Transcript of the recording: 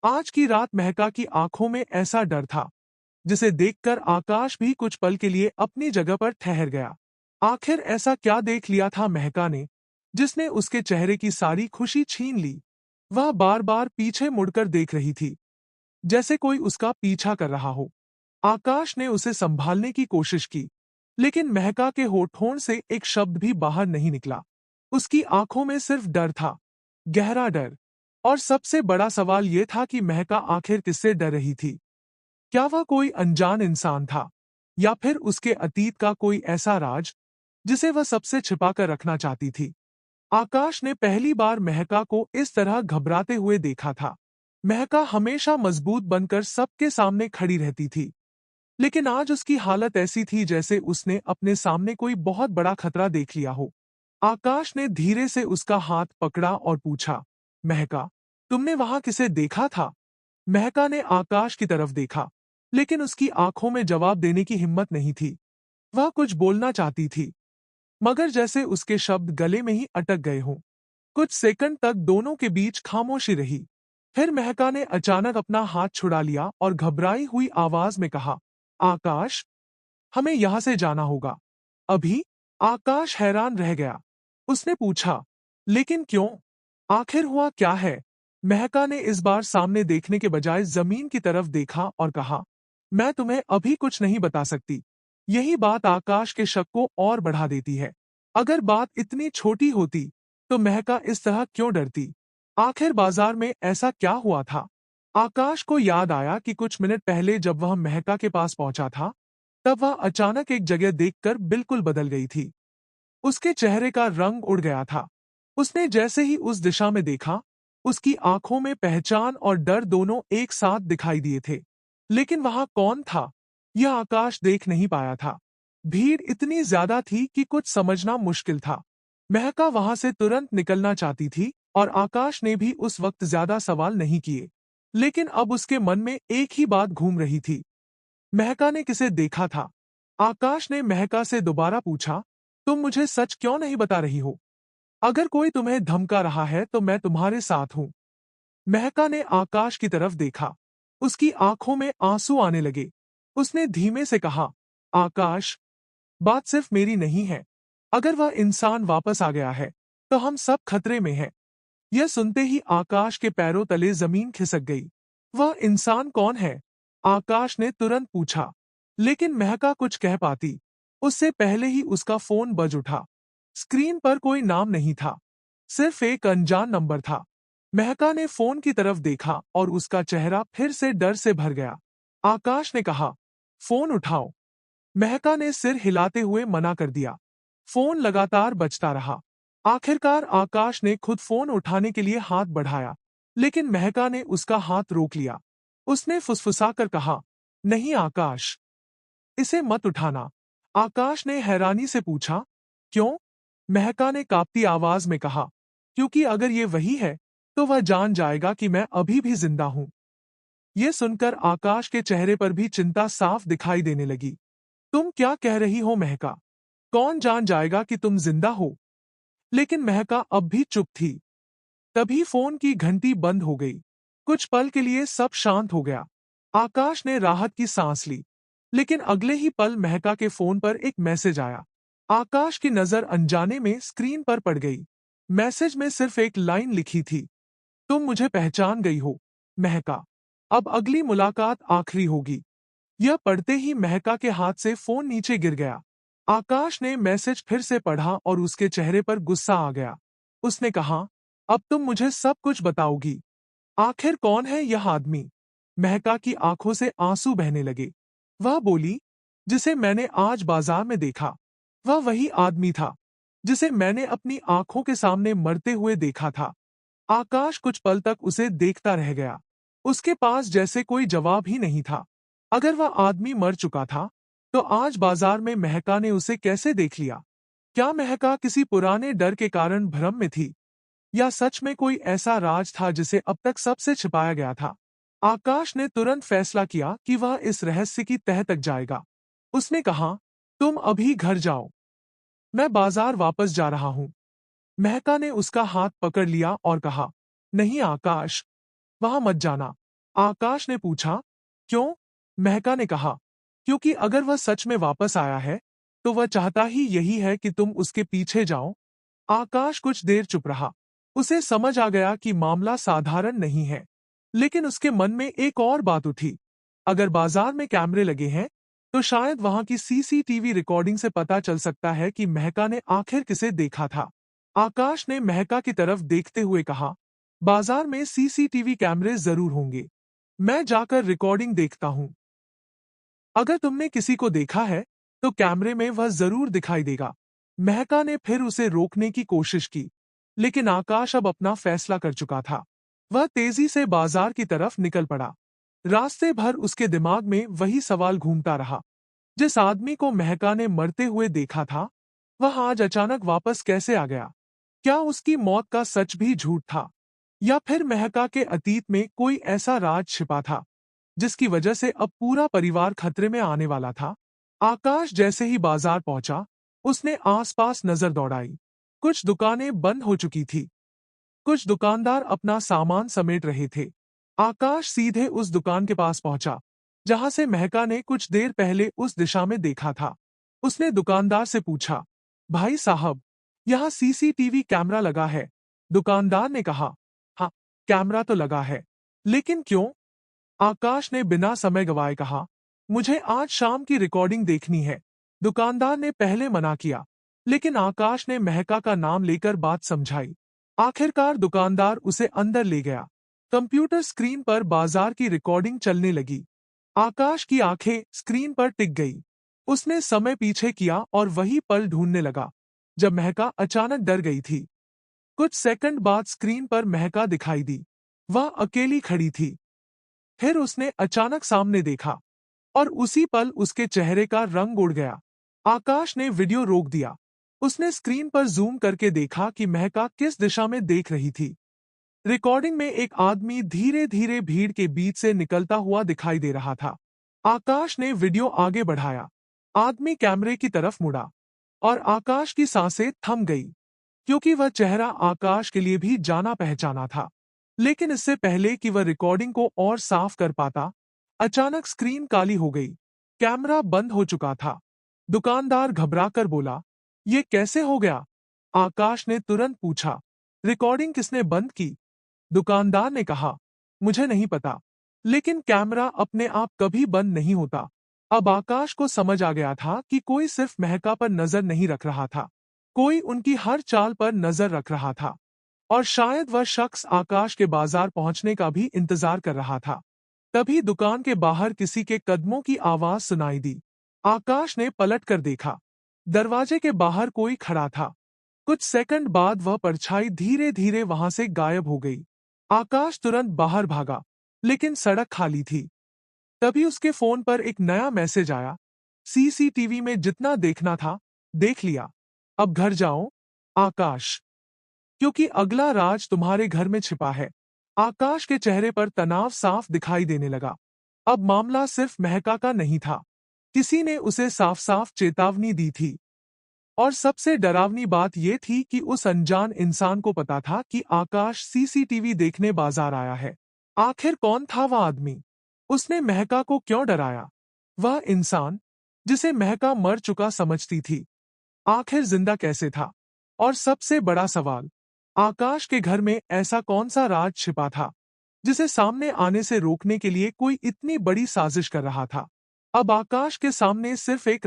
आज की रात महका की आंखों में ऐसा डर था जिसे देखकर आकाश भी कुछ पल के लिए अपनी जगह पर ठहर गया। आखिर ऐसा क्या देख लिया था महका ने जिसने उसके चेहरे की सारी खुशी छीन ली। वह बार बार पीछे मुड़कर देख रही थी, जैसे कोई उसका पीछा कर रहा हो। आकाश ने उसे संभालने की कोशिश की, लेकिन महका के होठों से एक शब्द भी बाहर नहीं निकला। उसकी आंखों में सिर्फ डर था, गहरा डर। और सबसे बड़ा सवाल यह था कि महका आखिर किससे डर रही थी। क्या वह कोई अनजान इंसान था, या फिर उसके अतीत का कोई ऐसा राज जिसे वह सबसे छिपा कर रखना चाहती थी। आकाश ने पहली बार महका को इस तरह घबराते हुए देखा था। महका हमेशा मजबूत बनकर सबके सामने खड़ी रहती थी, लेकिन आज उसकी हालत ऐसी थी जैसे उसने अपने सामने कोई बहुत बड़ा खतरा देख लिया हो। आकाश ने धीरे से उसका हाथ पकड़ा और पूछा, महका, तुमने वहां किसे देखा था? महका ने आकाश की तरफ देखा, लेकिन उसकी आंखों में जवाब देने की हिम्मत नहीं थी। वह कुछ बोलना चाहती थी, मगर जैसे उसके शब्द गले में ही अटक गए हों। कुछ सेकंड तक दोनों के बीच खामोशी रही। फिर महका ने अचानक अपना हाथ छुड़ा लिया और घबराई हुई आवाज में कहा, आकाश, हमें यहां से जाना होगा। अभी? आकाश हैरान रह गया। उसने पूछा, लेकिन क्यों? आखिर हुआ क्या है? महका ने इस बार सामने देखने के बजाय जमीन की तरफ देखा और कहा, मैं तुम्हें अभी कुछ नहीं बता सकती। यही बात आकाश के शक को और बढ़ा देती है। अगर बात इतनी छोटी होती तो महका इस तरह क्यों डरती? आखिर बाजार में ऐसा क्या हुआ था? आकाश को याद आया कि कुछ मिनट पहले जब वह महका के पास पहुंचा था, तब वह अचानक एक जगह देखकर बिल्कुल बदल गई थी। उसके चेहरे का रंग उड़ गया था। उसने जैसे ही उस दिशा में देखा, उसकी आंखों में पहचान और डर दोनों एक साथ दिखाई दिए थे। लेकिन वहां कौन था, यह आकाश देख नहीं पाया था। भीड़ इतनी ज्यादा थी कि कुछ समझना मुश्किल था। महका वहां से तुरंत निकलना चाहती थी और आकाश ने भी उस वक्त ज्यादा सवाल नहीं किए। लेकिन अब उसके मन में एक ही बात घूम रही थी, महका ने किसे देखा था? आकाश ने महका से दोबारा पूछा, तुम मुझे सच क्यों नहीं बता रही हो? अगर कोई तुम्हें धमका रहा है तो मैं तुम्हारे साथ हूं। महका ने आकाश की तरफ देखा। उसकी आंखों में आंसू आने लगे। उसने धीमे से कहा, आकाश, बात सिर्फ मेरी नहीं है। अगर वह इंसान वापस आ गया है, तो हम सब खतरे में हैं। यह सुनते ही आकाश के पैरों तले जमीन खिसक गई। वह इंसान कौन है? आकाश ने तुरंत पूछा, लेकिन महका कुछ कह पाती उससे पहले ही उसका फोन बज उठा। स्क्रीन पर कोई नाम नहीं था, सिर्फ एक अनजान नंबर था। महका ने फोन की तरफ देखा और उसका चेहरा फिर से डर से भर गया। आकाश ने कहा, फोन उठाओ। महका ने सिर हिलाते हुए मना कर दिया। फोन लगातार बजता रहा। आखिरकार आकाश ने खुद फोन उठाने के लिए हाथ बढ़ाया, लेकिन महका ने उसका हाथ रोक लिया। उसने फुसफुसाकर कहा, नहीं आकाश, इसे मत उठाना। आकाश ने हैरानी से पूछा, क्यों? महका ने कांपती आवाज में कहा, क्योंकि अगर ये वही है, तो वह जान जाएगा कि मैं अभी भी जिंदा हूं। ये सुनकर आकाश के चेहरे पर भी चिंता साफ दिखाई देने लगी। तुम क्या कह रही हो महका? कौन जान जाएगा कि तुम जिंदा हो? लेकिन महका अब भी चुप थी। तभी फोन की घंटी बंद हो गई। कुछ पल के लिए सब शांत हो गया। आकाश ने राहत की सांस ली, लेकिन अगले ही पल महका के फोन पर एक मैसेज आया। आकाश की नजर अनजाने में स्क्रीन पर पड़ गई। मैसेज में सिर्फ एक लाइन लिखी थी, तुम मुझे पहचान गई हो, महका। अब अगली मुलाकात आखिरी होगी। यह पढ़ते ही महका के हाथ से फोन नीचे गिर गया। आकाश ने मैसेज फिर से पढ़ा और उसके चेहरे पर गुस्सा आ गया। उसने कहा, अब तुम मुझे सब कुछ बताओगी। आखिर कौन है यह आदमी? महका की आंखों से आंसू बहने लगे। वह बोली, जिसे मैंने आज बाजार में देखा। वह वही आदमी था जिसे मैंने अपनी आंखों के सामने मरते हुए देखा था। आकाश कुछ पल तक उसे देखता रह गया। उसके पास जैसे कोई जवाब ही नहीं था। अगर वह आदमी मर चुका था, तो आज बाजार में महका ने उसे कैसे देख लिया? क्या महका किसी पुराने डर के कारण भ्रम में थी, या सच में कोई ऐसा राज था जिसे अब तक सबसे छिपाया गया था? आकाश ने तुरंत फैसला किया कि वह इस रहस्य की तह तक जाएगा। उसने कहा, तुम अभी घर जाओ, मैं बाजार वापस जा रहा हूं। महका ने उसका हाथ पकड़ लिया और कहा, नहीं आकाश, वहां मत जाना। आकाश ने पूछा, क्यों? महका ने कहा, क्योंकि अगर वह सच में वापस आया है, तो वह चाहता ही यही है कि तुम उसके पीछे जाओ। आकाश कुछ देर चुप रहा। उसे समझ आ गया कि मामला साधारण नहीं है। लेकिन उसके मन में एक और बात उठी। अगर बाजार में कैमरे लगे हैं, तो शायद वहां की सीसीटीवी रिकॉर्डिंग से पता चल सकता है कि महका ने आखिर किसे देखा था। आकाश ने महका की तरफ देखते हुए कहा, बाजार में सीसीटीवी कैमरे जरूर होंगे। मैं जाकर रिकॉर्डिंग देखता हूं। अगर तुमने किसी को देखा है, तो कैमरे में वह जरूर दिखाई देगा। महका ने फिर उसे रोकने की कोशिश की, लेकिन आकाश अब अपना फैसला कर चुका था। वह तेजी से बाजार की तरफ निकल पड़ा। रास्ते भर उसके दिमाग में वही सवाल घूमता रहा। जिस आदमी को महका ने मरते हुए देखा था, वह आज अचानक वापस कैसे आ गया? क्या उसकी मौत का सच भी झूठ था? या फिर महका के अतीत में कोई ऐसा राज छिपा था, जिसकी वजह से अब पूरा परिवार खतरे में आने वाला था? आकाश जैसे ही बाजार पहुंचा, उसने आसपास नजर दौड़ाई। कुछ दुकानें बंद हो चुकी थी। कुछ दुकानदार अपना सामान समेट रहे थे। आकाश सीधे उस दुकान के पास पहुंचा, जहां से महका ने कुछ देर पहले उस दिशा में देखा था। उसने दुकानदार से पूछा, भाई साहब, यहाँ सीसीटीवी कैमरा लगा है? दुकानदार ने कहा, हाँ, कैमरा तो लगा है, लेकिन क्यों? आकाश ने बिना समय गवाए कहा, मुझे आज शाम की रिकॉर्डिंग देखनी है। दुकानदार ने पहले मना किया, लेकिन आकाश ने महका का नाम लेकर बात समझाई। आखिरकार दुकानदार उसे अंदर ले गया। कंप्यूटर स्क्रीन पर बाजार की रिकॉर्डिंग चलने लगी। आकाश की आंखें स्क्रीन पर टिक गई। उसने समय पीछे किया और वही पल ढूंढने लगा, जब महका अचानक डर गई थी। कुछ सेकंड बाद स्क्रीन पर महका दिखाई दी। वह अकेली खड़ी थी। फिर उसने अचानक सामने देखा, और उसी पल उसके चेहरे का रंग उड़ गया। आकाश ने वीडियो रोक दिया। उसने स्क्रीन पर जूम करके देखा कि महका किस दिशा में देख रही थी। रिकॉर्डिंग में एक आदमी धीरे धीरे भीड़ के बीच से निकलता हुआ दिखाई दे रहा था। आकाश ने वीडियो आगे बढ़ाया। आदमी कैमरे की तरफ मुड़ा, और आकाश की सांसें थम गई, क्योंकि वह चेहरा आकाश के लिए भी जाना पहचाना था। लेकिन इससे पहले कि वह रिकॉर्डिंग को और साफ कर पाता, अचानक स्क्रीन काली हो गई। कैमरा बंद हो चुका था। दुकानदार घबराकर बोला, ये कैसे हो गया? आकाश ने तुरंत पूछा, रिकॉर्डिंग किसने बंद की? दुकानदार ने कहा, मुझे नहीं पता, लेकिन कैमरा अपने आप कभी बंद नहीं होता। अब आकाश को समझ आ गया था कि कोई सिर्फ महका पर नजर नहीं रख रहा था, कोई उनकी हर चाल पर नजर रख रहा था। और शायद वह शख्स आकाश के बाजार पहुंचने का भी इंतजार कर रहा था। तभी दुकान के बाहर किसी के कदमों की आवाज सुनाई दी। आकाश ने पलट कर देखा। दरवाजे के बाहर कोई खड़ा था। कुछ सेकंड बाद वह परछाई धीरे धीरे वहां से गायब हो गई। आकाश तुरंत बाहर भागा, लेकिन सड़क खाली थी। तभी उसके फोन पर एक नया मैसेज आया, सीसीटीवी में जितना देखना था, देख लिया। अब घर जाओ, आकाश, क्योंकि अगला राज तुम्हारे घर में छिपा है। आकाश के चेहरे पर तनाव साफ दिखाई देने लगा। अब मामला सिर्फ महका का नहीं था। किसी ने उसे साफ साफ चेतावनी दी थी। और सबसे डरावनी बात यह थी कि उस अनजान इंसान को पता था कि आकाश सीसीटीवी देखने बाजार आया है। आखिर कौन था वह आदमी? उसने महका को क्यों डराया? वह इंसान, जिसे महका मर चुका समझती थी, आखिर जिंदा कैसे था? और सबसे बड़ा सवाल, आकाश के घर में ऐसा कौन सा राज छिपा था, जिसे सामने आने से रोकने के लिए कोई इतनी बड़ी साजिश कर रहा था? अब आकाश के सामने सिर्फ एक